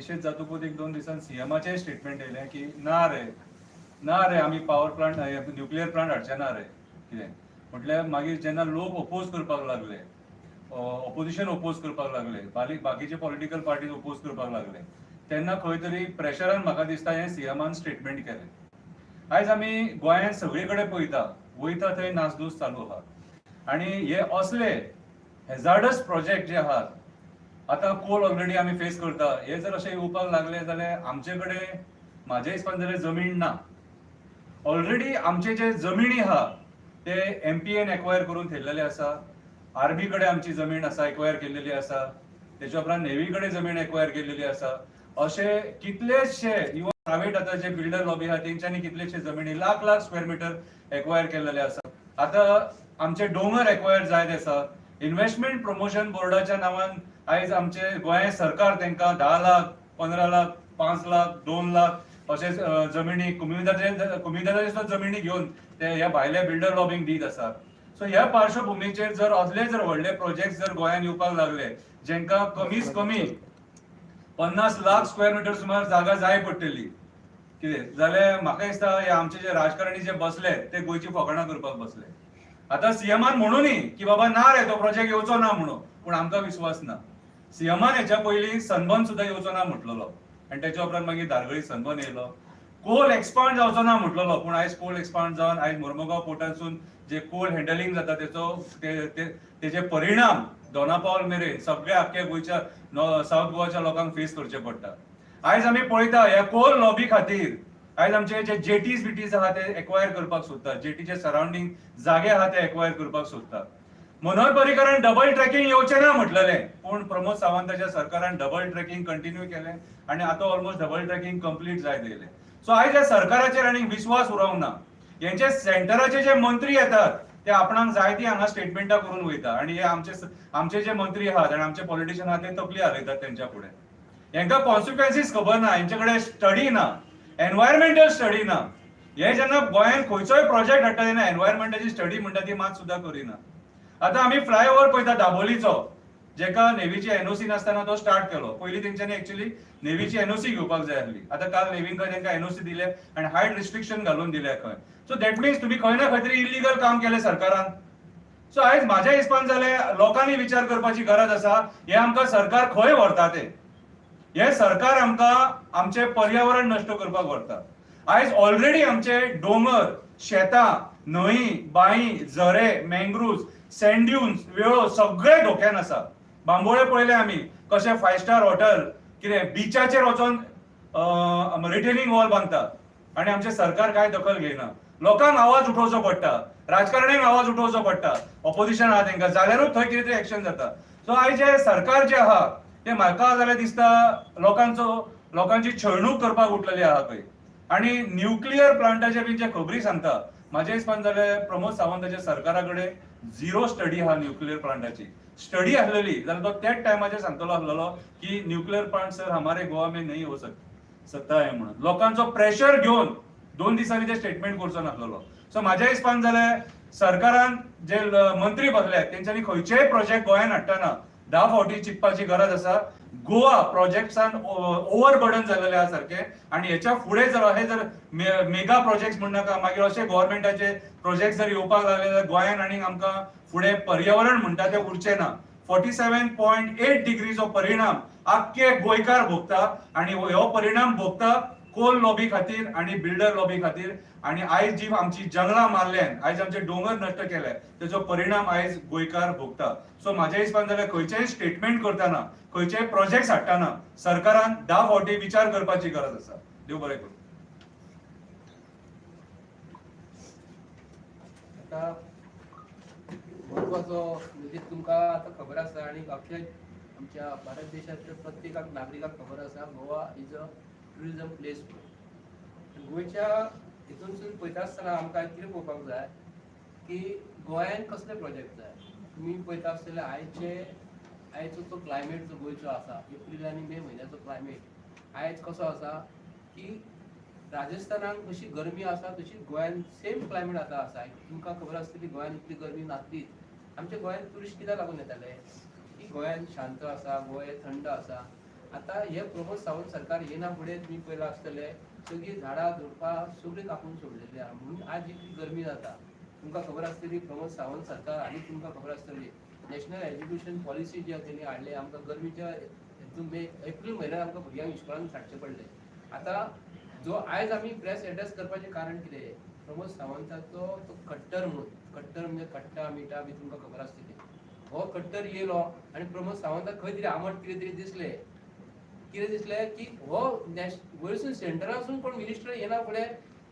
निषेध जातकूच एक दोन दिसान सीएमाचे स्टेटमेंट येयलें की ना रे आमी पावर प्लांट न्यूक्लियर प्लांट हाडचे ना रे कितें म्हटल्यार मागीर जेन्ना लोक ओपोज करपाक लागले, ऑपोजिशन ओपोज करपाक लागले, बाकीचे पॉलिटिकल पार्टीज ओपोज करपाक लागले, तेन्ना खंय तरी प्रेशरान म्हाका दिसता हें सीएमान स्टेटमेंट केलें. आयज आमी गोंयांत सगळे कडेन पळयता, वयता थंय नासधूस चालू आहा आनी हे असले हेजार्डस प्रोजेक्ट जे आहात, आतां कोल ऑलरेडी आमी फेस करता, हे जर अशें येवपाक लागले जाल्यार आमचे कडेन म्हाज्या हिसपान जाल्यार जमीन ना. ऑलरेडी आमचे जे जमिनी आहा ते एमपीएन एक्वायर करून ठेयलेले आसा, आर्मी कडेन आमची जमीन आसा एक्वायर केल्लेली आसा, तेच्या उपरांत नेव्ही कडेन जमीन एक्वायर केल्लेली आसा. अशे कितलेशे इवन प्रायव्हेट आतां जे बिल्डर लॉबी आहा तेंच्यांनी कितलेशे जमिनी लाख स्क्वेअर मिटर एक्वायर केल्लेले आसा. आतां आमचे डोंगर एक्वायर जायत आसा. इन्व्हेस्टमेंट प्रमोशन बोर्डाच्या नांवान आयज आमचे गोंय सरकार तांकां 10 लाख 15 लाख 5 लाख 2 लाख अशे जमिनी कुमिदाचे जमिनी घेवन ते ह्या भायल्या बिल्डर लॉबींक दीत आसा. सो ह्या पार्श्वभूमीचेर जर असले जर व्हडले प्रोजेक्ट जर गोंयांत येवपाक लागले, जेंकां कमीच कमी 50 लाख स्क्वेअर मिटर सुमार जागा जाय पडटली कितें जाल्यार म्हाका दिसता हे आमचे जे राजकारणी जे बसले ते गोंयची फकाणां करपाक बसले. आतां सीएमान म्हणूनय की बाबा ना रे तो प्रोजेक्ट येवचो ना म्हणून, पूण आमकां विश्वास ना. सीएमान हेच्या पयलीं सनबर्न सुद्दां येवचो ना म्हटलेलो आनी तेच्या उपरांत मागीर धारगळी सनबर्न येयलो. कोल एक्सपांड जावचो ना म्हटलेलो, पूण आयज कोल एक्सपांड जावन आयज मोर्मुगांव पोर्टासून जे कोल हँडलिंग जाता तेचे परिणाम दोनापावल मेरेन सगळ्या आख्ख्या गोंयच्या साउथ गोवाच्या लोकांक फेस करचे पडटा. आयज आमी पळयता ह्या कोल लॉबी खातीर आयज आमचे जे जेटीज बिटीज आहा ते एक्वायर करपाक सोदतात, जेटीचे सराउंडिंग जागे आहा ते एक्वायर करपाक सोदतात. मनोहर पर्रीकारान डबल ट्रॅकिंग येवचें ना म्हटलेलें, पूण प्रमोद सावंताच्या सरकारान डबल ट्रॅकिंग कंटिन्यू केलें आनी आतां ऑलमोस्ट डबल ट्रॅकिंग कंप्लीट जायत येयलें. सो आयज ह्या सरकाराचेर आनीक विश्वास उरोंक ना. हेंचे सेंटराचे जे मंत्री येतात ते आपणाक जाय ती हांगा स्टेटमेंटां करून वयता आनी हे आमचे जे मंत्री आहात आनी आमचे पॉलिटिशियन आहात ते तकली हालयतात तेंच्या फुडें. हेंकां कॉन्सिक्वेन्सीस खबर ना, हेंचे कडेन स्टडी ना, एनवायरमेंटल स्टडी ना. हे जेन्ना गोंयांत खंयचोय प्रोजेक्ट हाडटा तेन्ना एनवायरमेंटाची स्टडी म्हणटा ती मात सुद्दां करिना. आतां आमी फ्लायओव्हर पळयता दाबोलीचो, जेका नेव्हीची एनओसी नासतना तो स्टार्ट केलो. पयलीं तेंच्यांनी एक्चुअली नेव्हीची एनओसी घेवपाक जाय आसली. आतां काल नेव्हीन तेंकां एनओसी दिले आनी हायट रिस्ट्रिक्शन घालून दिल्या खंय. सो दॅट मिन्स तुमी खंय ना खंय तरी इलिगल काम केलें सरकारान. सो आयज म्हाज्या हिसपान जाल्यार लोकांनी विचार करपाची गरज आसा, हे आमकां सरकार खंय व्हरता ते. हे सरकार आमकां आमचे पर्यावरण नश्ट करपाक व्हरता. आयज ऑलरेडी आमचे डोंगर, शेतां, न्हंय, बांय, झरे, मँग्रुव्ज, सँड ड्युन्स, वेळो सगळे धोक्यान आसा. बांबोळे पळयले आमी कशे 5 स्टार हॉटेल कितें बिचाचेर वचोन रिटेनिंग वॉल बांदतात आनी आमचे सरकार कांय दखल घेयना. लोकांक आवाज उठोवचो पडटा, राजकारण्यांक आवाज उठोवचो पडटा, ऑपोजिशन आहा तेंकां, जाल्यारूच थंय कितें तरी एक्शन जाता. सो आयज जे सरकार जे आहा ते म्हाका जाल्यार दिसता लोकांची छळणूक करपाक उठलेली आहा खंय. आनी न्यूक्लियर प्लांटाचे बी जे खबरी सांगता, म्हाज्या हिसपान जाल्यार प्रमोद सावंताच्या सरकारा कडेन झिरो स्टडी आहा न्यूक्लियर प्लांटाची. स्टडी आसलेली जाल्यार तो त्याच टायमाचेर सांगतलो आसलेलो की न्यूक्लियर प्लांट सर हमारे गोवा में नहीं हो सकता है म्हणून. लोकांचो प्रेशर घेवन 2 दिसांनी ते स्टेटमेंट करचो नासलेलो. सो म्हाज्या हिसपान जाल्यार सरकारान जे मंत्री बसल्यात तेंच्यांनी खंयचेय प्रोजेक्ट गोंयांत हाडटना 10 फावटी चिंतपाची गरज आसा. गोवा प्रोजेक्ट्सान ओव्हरबर्डन जाल्लेले आहा सारखे आनी हेच्या फुडें जर मेगा प्रोजेक्ट्स म्हणनाका मागीर अशे गव्हर्मेंटाचे प्रोजेक्ट जर येवपाक लागले जाल्यार गोंयांत आनीक आमकां फुडें पर्यावरण म्हणटा तें उरचें ना. 47.8 डिग्रीचो परिणाम आख्खे गोंयकार भोगता आनी हो परिणाम भोगता कोल लॉबी खातीर आनी बिल्डर लॉबी खातीर. आनी आयज जी आमची जंगलां मारल्यान, आयज आमचे दोंगर नश्ट केले, तेजो परिणाम आयज गोंयकार भोगता. सो म्हाज्या हिसपान जाल्यार खंयचेय स्टेटमेंट करतना, खंयचेय प्रोजेक्ट हाडटना सरकारान 10 फावटी विचार करपाची गरज आसा. देव बरें करूं. आतां महत्वाचो म्हणजे तुमकां आतां खबर आसा आनी अख्ख्या आमच्या भारत देशांतल्या प्रत्येकाक नागरिकाक खबर आसा, Goa is a tourism place. गोंयच्या हितूनसून पळयता आसतना आमकां कितें पळोवपाक जाय की गोंयांत कसले प्रोजेक्ट जाय. तुमी पळयता आसतले आयचो तो क्लायमेट जो गोंयचो आसा, एप्रील आनी मे म्हयन्याचो क्लायमेट आयज कसो आसा की राजस्थानाक जशी गरमी आसा तशी गोंयांत सेम क्लायमेट आतां आसा. तुमकां खबर आसतली गोंयांत इतली गरमी नासलीच. आमच्या गोंयांत टुरिस्ट कित्याक लागून येताले की गोंयांत शांत आसा, गोंय थंड आसा आता हे प्रमोद सावंत सरकार येना फुडें तुम्ही पळयला आसतले सगळी झाडां झुडपां सगळी कापून सोडलेली आहा म्हणून आज इतली गरमी जाता. तुमकां खबर आसतली प्रमोद सावंत सरकार आनी तुमकां खबर आसतली नॅशनल एज्युकेशन पॉलिसी जी तेणी हाडली आमकां गरमीच्या हितून एप्रील म्हयन्यात आमकां भुरग्यांक इस्कॉलान धाडचे पडले. आता जो आयज आमी प्रेस एड्रेस करपाचें कारण कितें प्रमोद सावंताचो तो कट्टर म्हणून कट्टर म्हणजे कट्टा मिठा बी तुमकां खबर आसतली. हो कट्टर येयलो आनी प्रमोद सावंताक खंय तरी आमट कितें तरी दिसलें की हो वयरसून सेंटरासून कोण मिनिस्टर येना फुडें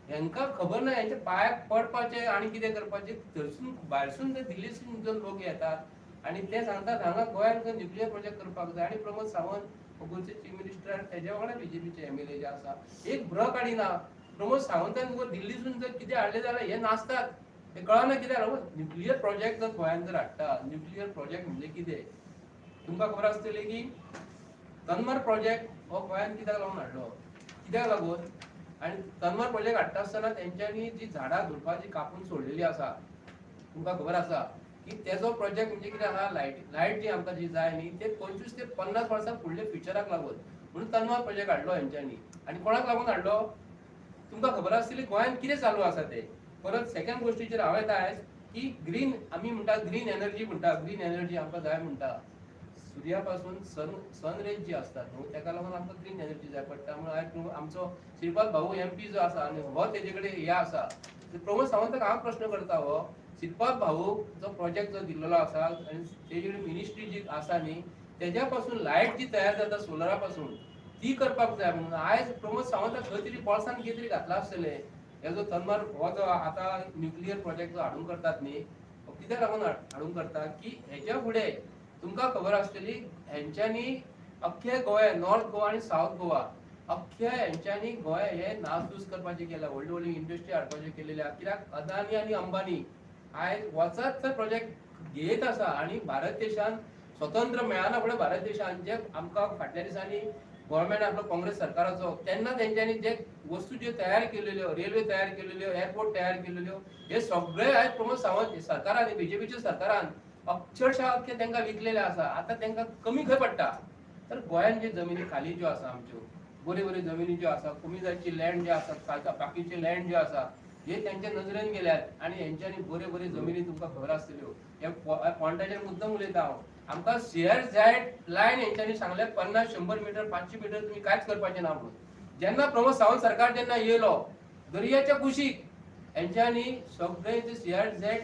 हेंकां खबर ना हेंच्या पांयाक पडपाचें आनी कितें करपाचें थंयसून भायरसून ते दिल्लीसून जो लोक येतात आनी ते सांगतात हांगा गोंयांत न्युक्लियर प्रोजेक्ट करपाक जाय आनी प्रमोद सावंत गोंयचे चीफ मिनिस्टर तेज्या वांगडा बीजेपीचे एमएलए जे आसा एक ब्र काडिना. प्रमोद सावंतान दिल्लीसून जर कितें हाडलें जाल्यार हे नाचतात. हे कळना कितें न्युक्लियर प्रोजेक्ट जर गोंयांत जर हाडटा न्युक्लियर प्रोजेक्ट म्हणजे कितें तुमकां खबर आसतली की तन्मर प्रोजेक्ट हो गोंयांत कित्याक लागून हाडलो कित्याक लागून आनी तन्मर प्रोजेक्ट हाडटा आसतना तेंच्यांनी जी झाडां झुडपां जी कापून सोडलेली आसा तुमकां खबर आसा की तेजो प्रोजेक्ट म्हणजे कितें आहा लायट जी आमकां जी जाय न्ही ते 25 ते 50 वर्सां फुडले फ्युचराक लागून म्हणून तन्मर प्रोजेक्ट हाडलो हेंच्यांनी. आनी कोणाक लागून हाडलो तुमकां खबर आसतली गोंयांत कितें चालू आसा ते. परत सेकंड गोष्टीचेर हांव येता आयज की ग्रीन आमी म्हणटा ग्रीन एनर्जी म्हणटा ग्रीन एनर्जी आमकां जाय म्हणटा सुर्या पासून सन रेज जी असतात न्हू तेका लागून आमकां ग्रीन एनर्जी जाय पडटा म्हणून आयज आमचो श्रीपाद भाऊ एमपी जो आसा आनी हो तेजे कडेन हे आसा प्रमोद सावंताक हांव प्रश्न करता हो श्रीपाद भाऊ जो प्रोजेक्ट जो दिल्लो आसा आनी तेजे कडेन मिनिस्ट्री जी आसा न्ही तेज्या पासून लायट जी तयार जाता सोलरा पासून ती करपाक जाय म्हणून आयज प्रमोद सावंताक खंय तरी पॉल्सान कितें तरी घातला आसतलें हे जो तन्मर हो जो आतां न्युक्लियर प्रोजेक्ट जो हाडून करतात न्ही कित्याक लागून हाडून करता की हेच्या फुडें तुमकां खबर आसतली हेंच्यांनी अख्खे गोंय नॉर्थ गोवा आनी साउथ गोवा अख्खे हेंच्यांनी गोंय हे नासधूस करपाचें केला व्हडली व्हडली इंडस्ट्री हाडपाचें केलेल्या कित्याक अदानी आनी अंबानी आयज वचत ते प्रोजेक्ट घेयत आसा आनी भारत देशान स्वतंत्र मेळना फुडें भारत देशान जे आमकां फाटल्या दिसांनी गोव्हर्मेंट आपलो काँग्रेस सरकाराचो तेन्ना तेंच्यांनी जे वस्तू ज्यो तयार केलेल्यो रेल्वे तयार केलेल्यो एअरपोर्ट तयार केलेल्यो हे सगळे आयज प्रमोद सावंत सरकारान बीजेपीच्या सरकारान अक्षरशः अख्खे तांकां विकलेले आसा. आतां तांकां कमी खंय पडटा तर गोंयान जे जमिनी खाली ज्यो आसा आमच्यो बऱ्यो बऱ्यो जमिनी ज्यो आसा कमी जायची लँड जे आसा बाकीचे लँड जे आसा हे तेंच्या नजरेन गेल्यात आनी हेंच्यांनी बऱ्यो बऱ्यो जमिनी तुमकां खबर आसतल्यो ह्या पॉयंटाचेर मुद्दम उलयता हांव आमकां CRZ लायन हेंच्यांनी सांगले 50-100 मिटर 500 मिटर तुमी कांयच करपाचें ना म्हणून जेन्ना प्रमोद सावंत सरकार जेन्ना येयलो दर्याच्या कुशीक हेंच्यांनी सगळे जे CRZ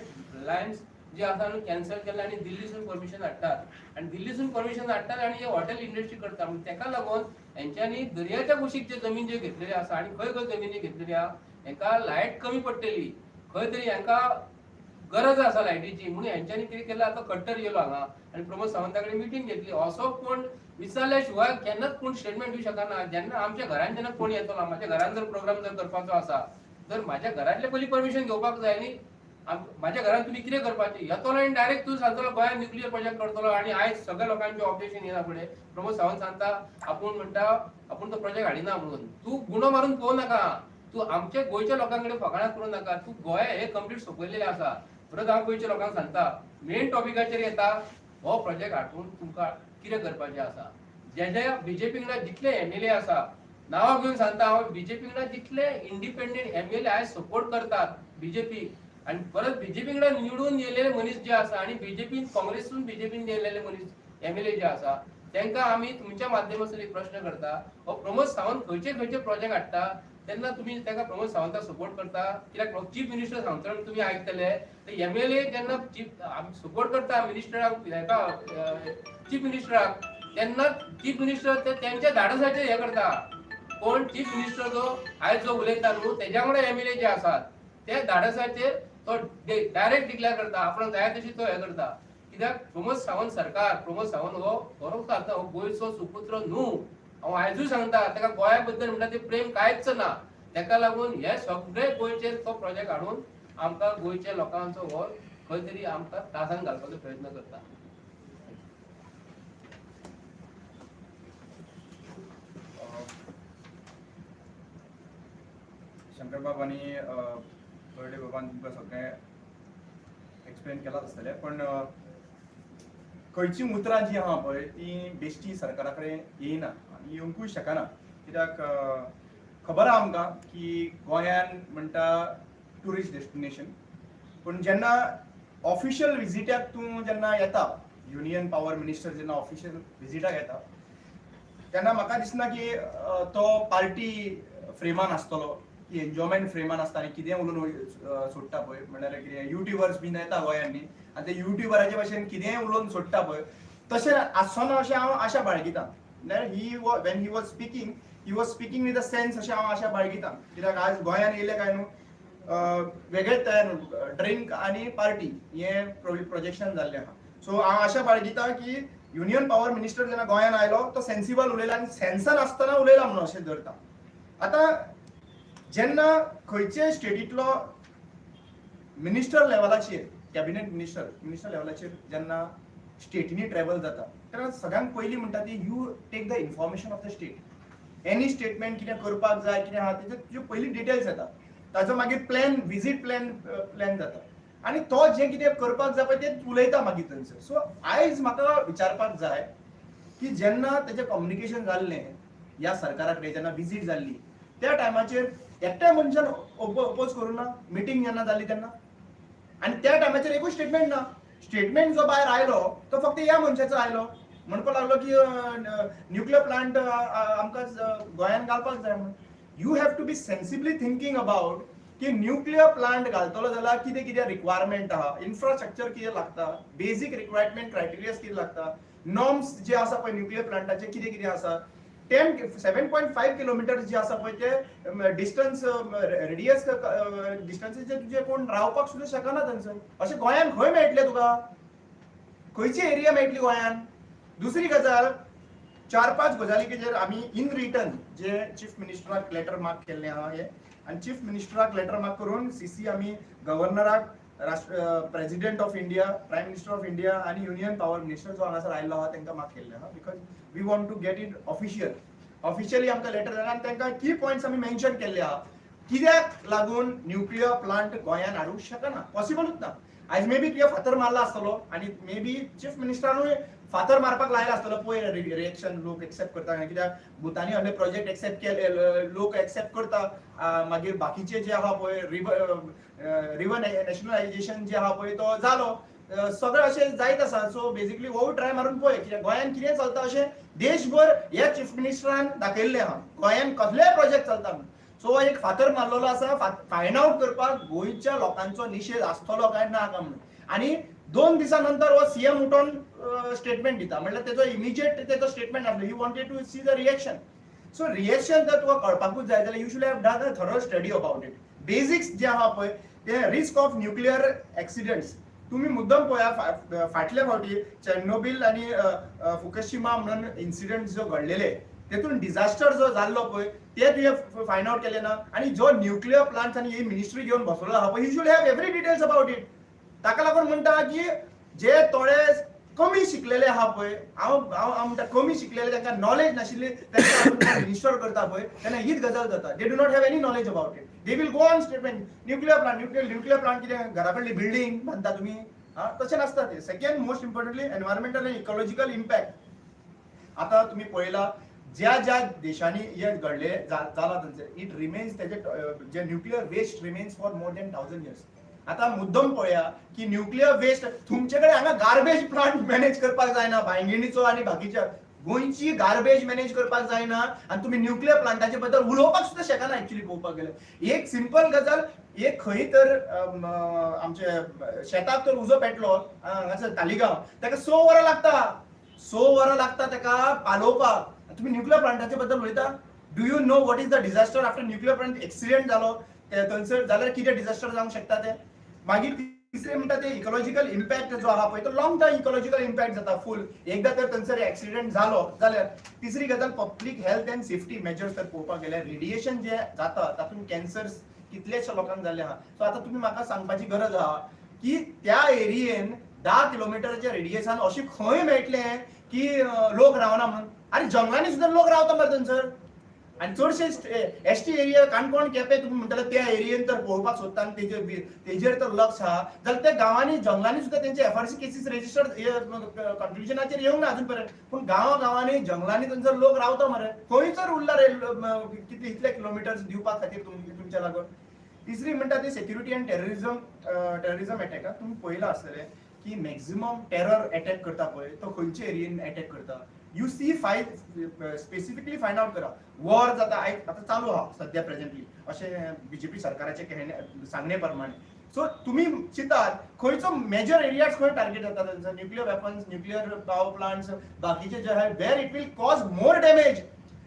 लायन्स जे आसा न्हू कॅन्सल केले आनी दिल्लीसून परमिशन हाडटात आनी दिल्लीसून परमिशन हाडटात आनी हे हॉटेल इंडस्ट्री करता म्हणून तेका लागून हेंच्यांनी दर्याच्या कुशीक जे जमीन जे घेतलेली आसा आनी खंय खंय जमिनी घेतलेली आहा हेंकां लायट कमी पडटली खंय तरी हेंकां गरज आसा लायटीची म्हणून हेंच्यांनी कितें केलें आतां कट्टर येयलो हांगा आनी प्रमोद सावंता कडेन मिटींग घेतली असो कोण विचारल्या शिवाय केन्नाच कोण स्टेटमेंट दिवं शकना. जेन्ना आमच्या घरान जेन्ना कोण येतलो म्हाज्या घरान जर प्रोग्राम जर करपाचो आसा तर म्हाज्या घरातले पयलीं परमिशन घेवपाक जाय न्ही. म्हाज्या घरान तुमी कितें करपाचें येतलो आनी डायरेक्ट तूं सांगतलो गोंयांत न्युक्लियर प्रोजेक्ट करतलो आनी आयज सगळ्या लोकांचें ऑब्जेक्शन येना फुडें प्रमोद सावंत सांगता आपूण म्हणटा आपूण तो प्रोजेक्ट हाडिना म्हणून. तूं गुणो मारून पळोवं नाका तूं आमच्या गोंयच्या लोकां कडेन फकाणां करूं नाका. तूं गोंय हे कंप्लीट सोंपयलेलें आसा. परत हांव गोंयच्या लोकांक सांगता मेन टॉपिकाचेर येता हो प्रोजेक्ट हाडून तुमकां कितें करपाचें आसा. जे बीजेपी कडे जितले एमएलए आसा नांवां घेवन सांगता हांव बीजेपी कडे जितले इंडिपेंडंट एमएलए आयज सपोर्ट करतात बीजेपी आनी परत बीजेपी कडे निवडून येयलेले मनीस जे आसा आनी बीजेपीन काँग्रेसून बीजेपीन येयलेले मनीस एमएलए जे आसा तांकां आमी तुमच्या माध्यमांतल्यान एक प्रश्न करता हो प्रमोद सावंत खंयचे खंयचे प्रोजेक्ट हाडटा तेन्ना तुमी ताका प्रमोद सावंताक सपोर्ट करता कित्याक चीफ मिनिस्टर सांगतना तुमी आयकतले एमएलए जेन्ना सपोर्ट करता मिनिस्टराक चीफ मिनिस्टराक तेन्ना चीफ मिनिस्टर ते तेंच्या धाडसाचेर हे करता. कोण चीफ मिनिस्टर जो आयज जो उलयता न्हू तेज्या वांगडा एमएलए जे आसात ते धाडसाचेर तो डायरेक्ट डिक्लेअर करता आपण जाय तशी तो हे करता. कित्याक प्रमोद सावंत सरकार प्रमोद सावंत हो बरो सांगता हो गोंयचो सुपुत्र न्हू. हांव आयजूय सांगता ताका गोंया बद्दल म्हणटा ते प्रेम कांयच ना. ताका लागून हे सगळे गोंयचेर तो प्रोजेक्ट हाडून आमकां गोंयच्या लोकांचो हो खंय तरी आमकां त्रासान घालपाचो प्रयत्न करता. शंकर बाब आनी बर्डे बाबान तुमकां सगळें एक्सप्लेन केलाच आसतलें पण खंयचीं उतरां जी आहा पळय ती बेश्टी सरकारा कडेन येयना येवंकूय शकना कित्याक खबर आहा आमकां की गोंयान म्हणटा टुरिस्ट डेस्टिनेशन, पूण जेन्ना ऑफिशियल विजिटाक तूं जेन्ना येता, युनियन पावर मिनिस्टर जेन्ना ऑफिशियल विजिटाक येता तेन्ना म्हाका दिसना की तो पार्टी फ्रेमान आसतलो की एन्जॉयमेंट फ्रेमान आसता आनी कितें उलोवन सोडटा पळय, म्हणल्यार कितें युट्यूबर्स बीन येता गोंयांत न्ही आनी ते युट्यूबराचे भाशेन कितेंय उलोवन सोडटा पळय तशें आसना अशें हांव आशा बाळगितां. म्हणल्यार when he was speaking with a sense अशें हांव आशा बाळगितां, कित्याक आज गोंयांत येयले काय न्हू वेगळेच तयार ड्रिंक आनी पार्टी हें प्रोजेक्शन जाल्लें आहा. सो हांव आशा बाळगितां की युनियन पावर मिनिस्टर जेन्ना गोंयांत आयलो तो सेन्सिबल उलयला आनी सेन्सान आसतना उलयला म्हणून अशें धरता. आतां जेन्ना खंयचे स्टेटींतलो मिनिस्टर लेवलाचेर कॅबिनेट मिनिस्टर लेवलाचेर जेन्ना स्टेटींनी ट्रॅव्हल जाता तेन्ना सगळ्यांत पयलीं म्हणटा ती you take the information of the state. Any statement कितें करपाक जाय कितें आहा तेजे पयलीं डिटेल्स येता, ताजो मागीर विजीट प्लॅन जाता आनी तो जें कितें करपाक जाय पळय तें उलयता मागीर थंयसर. सो आयज म्हाका विचारपाक जाय की जेन्ना तेजें कम्युनिकेशन जाल्लें ह्या सरकारा कडेन जेन्ना विजीट जाल्ली त्या टायमाचेर एकट्या मनशान ओपोज करूं ना मिटींग जेन्ना जाल्ली तेन्ना, आनी त्या टायमाचेर एकूच स्टेटमेंट ना. स्टेटमेंट जो भायर आयलो तो फक्त ह्या मनशाचो आयलो, म्हणपाक लागलो की न्युक्लियर प्लांट आमकां गोंयांत घालपाक जाय म्हणून. You have to be sensibly thinking about की न्युक्लियर प्लांट घालतलो जाल्यार कितें कितें रिक्वायरमेंट आहा, इन्फ्रास्ट्रक्चर कितें लागता, बेजीक रिक्वायरमेंट क्रायटेरियाज कितें लागता, नॉर्म्स जे आसा पळय न्युक्लियर प्लांटाचे कितें कितें आसा, 7.5 किलोमिटर जे आसा पळय ते डिस्टन्स रेडियस डिस्टन्सीचे तुजे कोण रावपाक सुद्दां शकना थंयसर. अशें गोंयांत खंय मेळटलें तुका, खंयची एरिया मेळटली गोंयांत. दुसरी गजाल 4-5 गजालींचेर आमी इन रिटर्न जे चीफ मिनिस्टराक लेटर मार्क केल्लें आहा हे, आनी चीफ मिनिस्टराक लेटर मार्क करून सीसी आमी गव्हर्नराक, president of India, prime minister of India आनी युनियन पावर मिनिस्टर जो हांगासर आयल्लो आहा तांकां मार्क केल्लें आहा, because we want to get it officially आमकां लेटर जालें आनी तांकां की पॉयंट्स आमी मेन्शन केल्ले आहा कित्याक लागून न्युक्लियर प्लांट गोंयांत हाडूंक शकना, पॉसिबलूच ना. आयज मे बी कितें फातर मारला आसतलो आनी मे बी चीफ मिनिस्टरानूय फातर मारपाक लायला आसतलो, पळय रिएक्शन लोक एक्सेप्ट करता, कित्याक भुतानी असले प्रोजेक्ट एक्सेप्ट केले लोक एक्सेप्ट करता, मागीर बाकीचे जे आहा पळय रिव्हर नॅशनलायजेशन जे आहा पळय तो जालो, सगळें अशें जायत आसा. सो बेजिकली हो ट्राय मारून पळय कित्याक गोंयांत कितें चलता अशें देशभर ह्या चीफ मिनिस्टरान दाखयल्लें आहा गोंयांत कसलेय प्रोजेक्ट चलता म्हणून. सो एक फातर मारलेलो आसा, फायंड आउट करपाक गोंयच्या लोकांचो निशेध आसतलो काय ना काय म्हणून. आनी 2 दिसां नंतर हो सीएम उठोन स्टेटमेंट दिता, म्हणल्यार तेजो इमिजिएट तेजो स्टेटमेंट आसलो, he wanted to see the reaction. So reaction जर तुका कळपाकूच जाय जाल्यार you should have done a thorough study about it. Basics जे आहा पळय ते रिस्क ऑफ न्युक्लियर एक्सिडेंट्स तुम्ही मुद्दम पळया, फाटल्या फावटी चेर्नोबिल आनी फुकुशिमा म्हणून इन्सिडेंट जो घडलेले तेतून डिझास्टर जो जाल्लो पळय ते तुवें फायंड आउट केलें ना. आनी जो न्युक्लियर प्लांट्स आनी ही मिनिस्ट्री घेवन बसलो आहा पळय, you should have every details about it. ताका लागून म्हणटा की जे थोडे कमी शिकलेले आहा पळय, हांव म्हणटा कमी शिकलेले, तांकां नॉलेज नाशिल्ली, तांकां मिनिस्टर करता पळय तेन्ना हीच गजाल जाता. They do not have any knowledge about it. They will go on statement nuclear plant कितें घरा कडली बिल्डींग बांदता तुमी, तशें नासता ते. सेकंड मोस्ट इम्पॉर्टंटली एनवायरमेंटल आनी इकॉलॉजिकल इम्पॅक्ट. आतां तुमी पळयला ज्या ज्या देशांनी हे घडले जाला थंयसर इट रिमेन्स तेजे जे nuclear waste remains for more than 1000 years. आतां मुद्दम पळया की न्युक्लियर वेस्ट तुमचे कडेन हांगा गार्बेज प्लांट मॅनेज करपाक जायना, भायंगिणीचो आनी बाकीच्या गोंयची गार्बेज मॅनेज करपाक जायना आनी तुमी न्युक्लियर प्लांटाचे बद्दल उलोवपाक सुद्दां शकना. एक्चुअली पळोवपाक गेल्यार एक सिंपल गजाल, एक खंय तर आमचे शेताक तर उजो पेटलो हांगासर तालिगांव, ताका 6 वरां लागता, 6 वरां लागता ताका पालोवपाक. तुम्ही न्युक्लियर प्लांटाचे बद्दल उलयता. Do you know what is the disaster after nuclear plant accident जालो थंयसर जाल्यार कितें डिझास्टर जावंक शकता ते. मागीर तिसरें म्हणटा ते इकॉलॉजिकल इम्पॅक्ट जो आहा पळय तो लॉंग टर्म इकॉलॉजिकल इम्पॅक्ट जाता फूल. एकदा तर थंयसर एक्सिडेंट जालो जाल्यार. तिसरी गजाल public health end safety measures तर पळोवपाक गेल्यार रेडिएशन जे जाता तातूंत कॅन्सर्स कितलेशे लोकांक जाल्ले आहा. सो आतां तुमी म्हाका सांगपाची गरज आहा की त्या एरियेन 10 किलोमिटरच्या रेडियसान अशें खंय मेळटलें की लोक रावना म्हणून. अरे जंगलांनी सुद्दां लोक रावता मरे थंयसर. आणि चडशे एसटी एरिया काणकोण केपें तुम्ही म्हणटाले त्या एरियेन तर पळोवपाक सोदता आनी तेजेर तर लक्ष आहा जाल्यार त्या गांवांनी जंगलांनी सुद्दां तेंचे एफआरसी केसीस रेजिस्टर्ड कन्क्लुजनाचेर येवंक ना अजून पर्यंत पूण गांवांनी जंगलांनी थंयसर लोक रावता मरे खंयसर उरला रे कितले इतले किलोमिटर्स दिवपा खातीर तुमच्या लागून तिसरी म्हणटा ती सेक्युरिटी अँड टेररिझम अटॅक तुम्ही पळयलां आसतलें की मॅक्झिमम टेरर अटॅक करता पळय तो खंयचे एरियेन अटॅक करता you see specifically find out करा वॉर जाता आता चालू आहा सध्या प्रेझेंटली अशें बीजेपी सरकाराचे सांगणे प्रमाणे सो तुम्ही चिंतात खंयचो मेजर एरियाज खंय टार्गेट जाता थंयसर nuclear weapons nuclear power plants बाकीचे जे आहात where it will cause more damage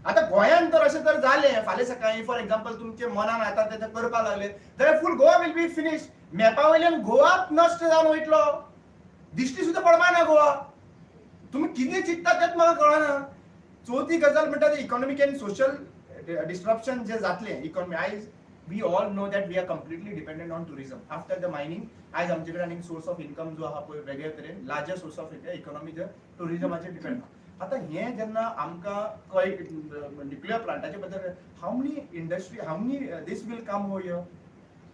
आता गोंयांत तर अशें जर जालें फाल्यां सकाळी फॉर एक्झाम्पल तुमचे मनान येता तें करपाक लागले जाल्यार फूल गोवा विल बी फिनिश मॅपा वयल्यान गोवाच नश्ट जावन वयतलो दिश्टी सुद्दां पडपाना गोवा तुम्ही कितें चिंतता तेच म्हाका कळना चवथी गजाल म्हणटा ती इकॉनॉमिक अँड सोशल डिस्ट्रप्शन जे जातले इकॉनॉमी आयज we all know that we are completely dependent on tourism after the mining आयज आमचे कडेन आनीक सोर्स ऑफ इन्कम जो आहा पळय वेगळे तरेन लार्जर सोर्स ऑफ इकॉनॉमी जे टुरिझमाचेर डिपेंड आहा आता हे जेन्ना आमकां कळय न्यूक्लियर प्लांटाचे बद्दल how many industry how many these will come over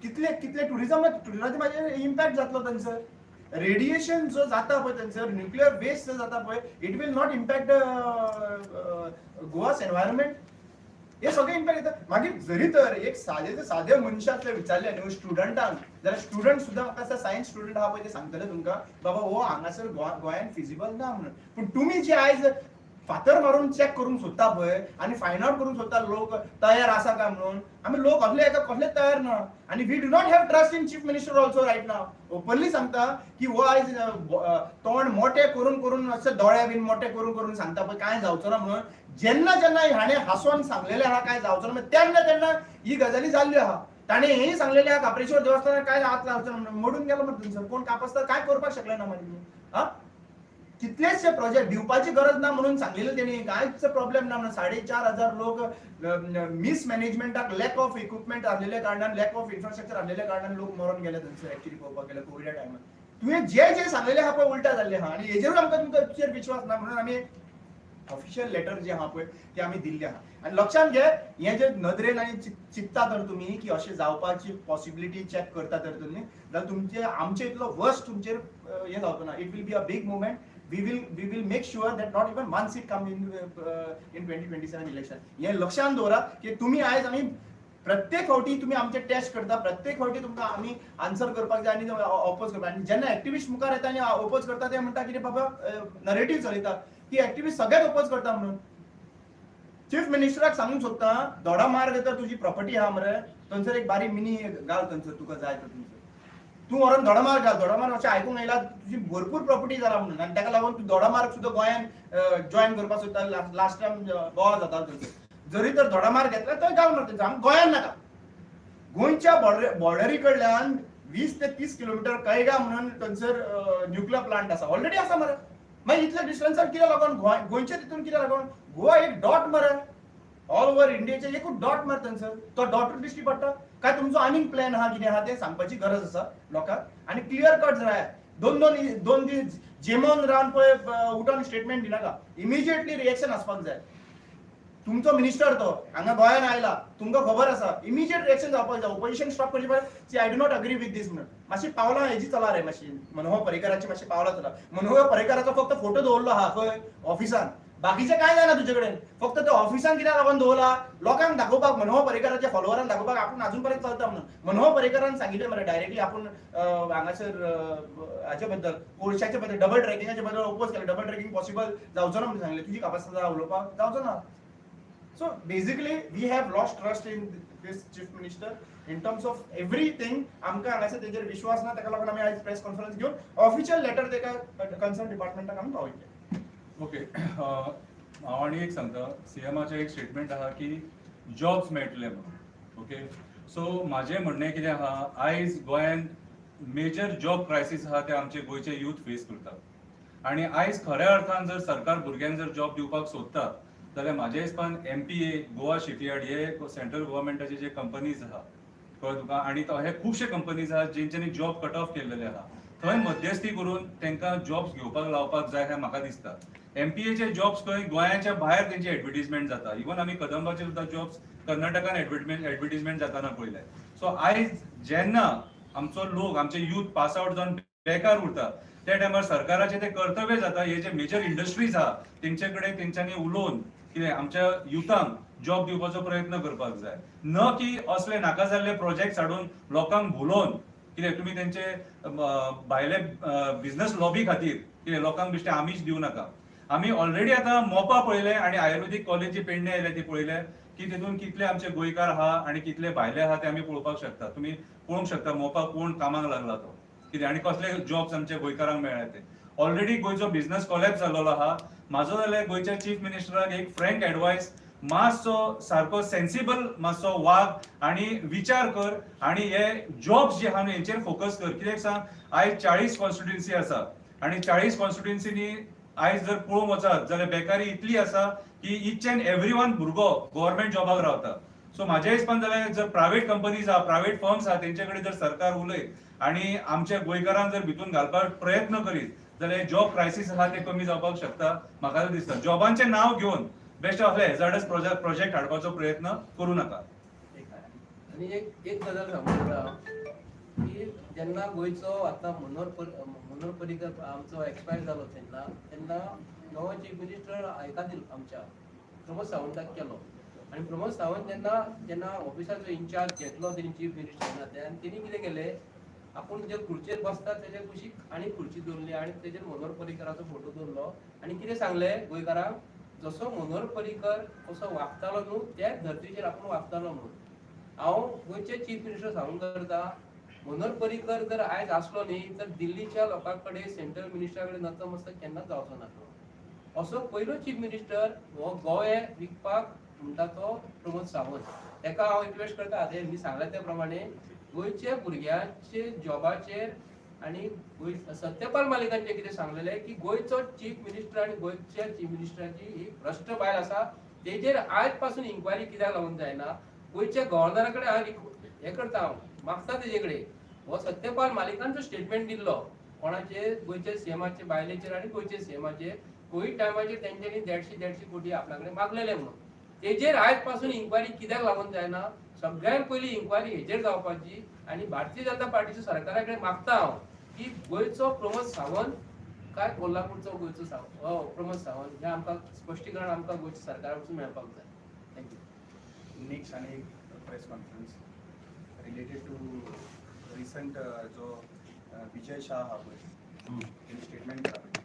कितले कितले टुरिझमाचेर इम्पॅक्ट जातलो थंयसर रेडिएशन जो जाता पळय थंयसर न्यूक्लियर वेस्ट जो जाता पळय it will not impact Goa's environment हे सगळे इम्पॅक्ट येता मागीर जरी तर एक सादे मनशातले विचारले न्हू स्टुडंटांक जाल्यार स्टुडंट सुद्दां म्हाका सायन्स स्टुडंट आहा पळय ते सांगतले तुमकां बाबा हो हांगासर गोंयांत फिजिबल ना म्हणून पूण तुमी जे आयज फातर मारून चेक करूंक सोदता पळय आनी फायंड आउट करूंक सोदता लोक तयार आसा काय म्हणून आमी लोक कसले तयार ना आनी we do not have trust in chief minister also right now openly सांगता की हो आयज तोंड मोठे करून अशें दोळे बीन मोठे करून सांगता पळय काय जावचो ना म्हणून जेन्ना हाणें हांसोन सांगलेलें आहा काय जावचो ना तेन्ना ही गजाली जाल्ल्यो आहा ताणें हेंय सांगलेलें आहा काप्रेश्वर देवस्थानात काय हात लावचो ना म्हणून मोडून गेलो मरे थंयसर कोण कापस्तार काय करपाक शकले ना मागीर हा कितलेशे प्रोजेक्ट दिवपाची गरज ना म्हणून सांगलेले तेणी कांयच प्रॉब्लेम ना म्हणून 4,500 लोक मिसमॅनेजमेंटाक लॅक ऑफ इक्विपमेंट आसलेल्या कारणान लॅक ऑफ इन्फ्रास्ट्रक्चर आसलेल्या कारणान लोक मरून गेले थंयसर एक्चुअली पळोवपाक गेल्यार कोविडा टायमार तुवें जे सांगलेलें आहा पळय उलटा जाल्लें आहा आनी हेजेरूच आमकां तुमचेर विश्वास ना म्हणून आमी ऑफिशियल लेटर जे आहा पळय ते आमी दिल्ले आहा आनी लक्षात घे हे जे नदरेन आनी चिंतता तर तुमी की अशें जावपाची पॉसिबिलिटी चॅक करता तर तुमी जाल्यार तुमचे आमचे इतलो वर्स्ट तुमचेर हे जावचो ना it will be a big movement we will make sure that not even one seat come in 2027 election हे लक्षात दवरा की तुम्ही आयज आमी प्रत्येक फावटी तुम्ही आमचे टेस्ट करता प्रत्येक फावटी तुमकां आमी आन्सर करपाक जाय आनी ऑपोज करपाक आनी जेन्ना एक्टिविस्ट मुखार येता आनी ऑपोज करता ते म्हणटा कितें बाबा नरेटिव्ह चलयता की एक्टिविस्ट सगळ्यात ऑपोज करता म्हणून चीफ मिनिस्टराक सांगूंक सोदता दोडा मार्ग तर तुजी प्रॉपर्टी आहा मरे थंयसर एक बारीक मिनी घाल थंयसर तुका जाय तर थंयसर तू व्हरून दोडामार्ग घाल दोडामार्ग अशें आयकूंक येयला तुजी भरपूर प्रॉपर्टी जाला म्हणून आनी ताका लागून तूं दोडामार्ग सुद्दां गोंयान जॉयन करपाक सोदता लास्ट टायम गोवा जातालो थंयसर जरी तर दोडामार्ग घेतला थंय घाल मरे थंयसर आमकां गोंयान नाका गोंयच्या बॉर्डरी कडल्यान 20 ते 30 किलोमिटर कैगा म्हणून थंयसर न्यूक्लियर प्लांट आसा ऑलरेडी आसा मरे मागीर इतल्या डिस्टन्सार कित्याक लागून गोंयच्या तितून कित्याक लागून गोवा एक डॉट मरे ऑल ओव्हर इंडियाचे एकूच डॉट मरे थंयसर तो डॉट दिश्टी पडटा काय तुमचो आनीक प्लॅन आहा कितें आहा ते सांगपाची गरज आसा लोकांक आनी क्लियर कट जाय दोन दीस जेमोन रावन पळय उठोन स्टेटमेंट दिनाका इमिजिएटली रिएक्शन आसपाक जाय तुमचो मिनिस्टर तो हांगा गोंयान आयला तुमकां खबर आसा इमिजिएट रिएक्शन जावपाक जाय ऑपोजिशन स्टॉप करची पळय see I do not agree with this म्हणून मातशी पावलां हेजी चला रे मातशी मनोहर पर्रीकराची मातशी पावलां चला मनोहर पर्रीकराचो फक्त फोटो दवरलो आहा खंय ऑफिसान बाकीचे काय जायना तुजे कडेन फक्त ते ऑफिसान कित्याक लागून दवरला लोकांक दाखोवपाक मनोहर पर्रीकराच्या फॉलोवरांक दाखोवपाक आपूण अजून पर्यंत चलता म्हणून मनोहर पर्रीकरान सांगिल्लें मरे डायरेक्टली आपूण हांगासर हाचे बद्दल कोळशाचे बद्दल डबल ट्रॅकिंगाचे बद्दल ओपोज केलें डबल ट्रॅकिंग पॉसिबल जावचो ना म्हणून सांगलें तुजी कॅपॅसिटी उलोवपाक जावचो ना so basically we have lost trust in this chief minister in terms of everything आमकां हांगासर तेजेर विश्वास ना ताका लागून आमी आयज प्रेस कॉन्फरन्स घेवन ऑफिशियल लेटर ताका कन्सर्न डिपार्टमेंटाक आमी पावयले ओके हांव आनी एक सांगता सीएमाचें एक स्टेटमेंट आहा की जॉब्स मेळटले म्हणून ओके सो म्हाजें म्हणणें कितें आहा आयज गोंयांत मेजर जॉब क्रायसीस आहा ते आमचे गोंयचे यूथ फेस करतात आनी आयज खऱ्या अर्थान जर सरकार भुरग्यांक जर जॉब दिवपाक सोदता जाल्यार म्हाज्या हिसपान MPA गोवा शिपयार्ड हे सेंट्रल गव्हर्मेंटाचे जे कंपनीज आहा कळ्ळें तुका आनी हे खुबशे कंपनीज आहा जेंच्यांनी जॉब कट ऑफ केल्लेले आहा थंय मध्यस्थी करून तांकां जॉब्स घेवपाक लावपाक जाय हें म्हाका दिसता. MPAचे जॉब्स खंय गोंयाच्या भायर तेंची एडवर्टिजमेंट जाता. इवन आमी कदंबाचे सुद्दां जॉब्स कर्नाटकान एडवर्टिजमेंट जाताना पळयले. सो आयज जेन्ना आमचो लोक आमचे यूथ पास आउट जावन बेकार उरता त्या टायमार सरकाराचे ते कर्तव्य जाता हे जे मेजर इंडस्ट्रीज आहा तेंचे कडेन तेंच्यांनी उलोवन कितें आमच्या युथांक जॉब दिवपाचो प्रयत्न करपाक जाय. न की असले नाका जाल्ले प्रोजेक्ट हाडून लोकांक भुलोवन कितें तुमी तेंचे भायले बिझनस लॉबी खातीर कितें लोकांक बेश्टे आमीच दिवं नाका. आमी ऑलरेडी आतां मोपा पळयले आनी आयुर्वेदीक कॉलेज जे पेडणे आयले ते पळयले की तितून कितले आमचे गोंयकार आहा आनी कितले भायले आहा ते आमी पळोवपाक शकता. तुमी पळोवंक शकता मोपा कोण कामाक लागला तो कितें आनी कसले जॉब्स आमच्या गोंयकारांक मेळ्ळे ते. ऑलरेडी गोंयचो बिझनस कॉलेप्स जाल्लो आहा. म्हाजो जाल्यार गोंयच्या चीफ मिनिस्टराक एक फ्रँक एडवायस, मातसो सारको सेन्सिबल मातसो वाग आनी विचार कर आनी हे जॉब्स जे आहा न्हू हेंचेर फोकस कर. कित्याक सांग आयज 40 कॉन्स्टिट्युएन्सी आसा आनी 40 कॉन्स्टिट्युएन्सीनी आयज जर पळोवंक वचत जाल्यार बेकारी इतली आसा की इच अँड एव्हरी वन भुरगो गव्हर्मेंट जॉबाक रावता. सो म्हाज्या हिसपान जाल्यार जर प्रायव्हेट कंपनीज आहा प्रायव्हेट फर्म्स आहा तेंचे कडेन जर सरकार उलयत आनी आमच्या गोंयकारांक जर भितून घालपाक प्रयत्न करीत जाल्यार जॉब क्रायसीस आहा ते कमी जावपाक शकता. म्हाका दिसता जॉबांचे नांव घेवन बेस्ट असले हेजार्डस प्रोजेक्ट हाडपाचो प्रयत्न करूं नाका. आणि एक गजाल सांगू की जेन्ना गोंयचो आतां मनोहर पर्रीकर आमचो एक्सपायर जालो तेन्ना नवो चीफ मिनिस्टर एकादील आमच्या प्रमोद सावंताक केलो. आनी प्रमोद सावंत जेन्ना ऑफिसाचो इन्चार्ज घेतलो तेणी चीफ मिनिस्टरान तेन्ना तेणी कितें केलें आपूण जे खुर्चेर बसता तेजे कुशीक आनी खुर्ची दवरली आनी तेजेर मनोहर पर्रीकराचो फोटो दवरलो आनी कितें सांगलें गोंयकारांक जसो मनोहर पर्रीकर कसो वागतालो न्हू त्याच धर्तीचेर आपूण वागतालो म्हणून. हांव गोंयचे चीफ मिनिस्टर सांगूंक करता मनोहर पर्रीकर जर आयज आसलो न्ही तर दिल्लीच्या लोकां कडेन सेंट्रल मिनिस्टरा कडेन नतमस्तक केन्नाच जावचो नासलो. असो पयलो चीफ मिनिस्टर हो गोंय विकपाक म्हणटा तो प्रमोद सावंत. तेका हांव रिक्वेस्ट करता आतां मी सांगल्या त्या प्रमाणे गोंयच्या भुरग्यांचे जॉबाचेर आनी सत्यपाल मालिकान जे कितें सांगलेलें की गोंयचो चीफ मिनिस्टर आनी गोंयच्या चीफ मिनिस्टराची ही भ्रश्ट बायल आसा तेजेर आयज पासून इन्क्वायरी कित्याक लागून जायना. गोंयच्या गव्हर्नरा कडेन हांव हें करता हांव मागता तेजे कडेन हो सत्यपाल मालिकान जो स्टेटमेंट दिल्लो कोणाचे गोंयच्या सीएमाचे बायलेचेर आनी गोंयच्या सीएमाचेर कोवीड टायमाचेर तेंच्यांनी 150 कोटी आपल्या कडेन मागलेले म्हणून तेजेर आयज पासून इन्क्वायरी कित्याक लागून जायना. सगळ्यात पयली इन्क्वायरी हेजेर जावपाची आनी भारतीय जनता पार्टीच्या सरकारा कडेन मागता हांव की गोंयचो प्रमोद सावंत काय कोल्हापूरचो गोंयचो प्रमोद सावंत हे आमकां स्पश्टीकरण आमकां गोंयच्या सरकारा कडसून मेळपाक जाय. थँक्यू. नेक्स्ट आणि एक press conference related to recent जो विजय शाह हा पळय स्टेटमेंट केला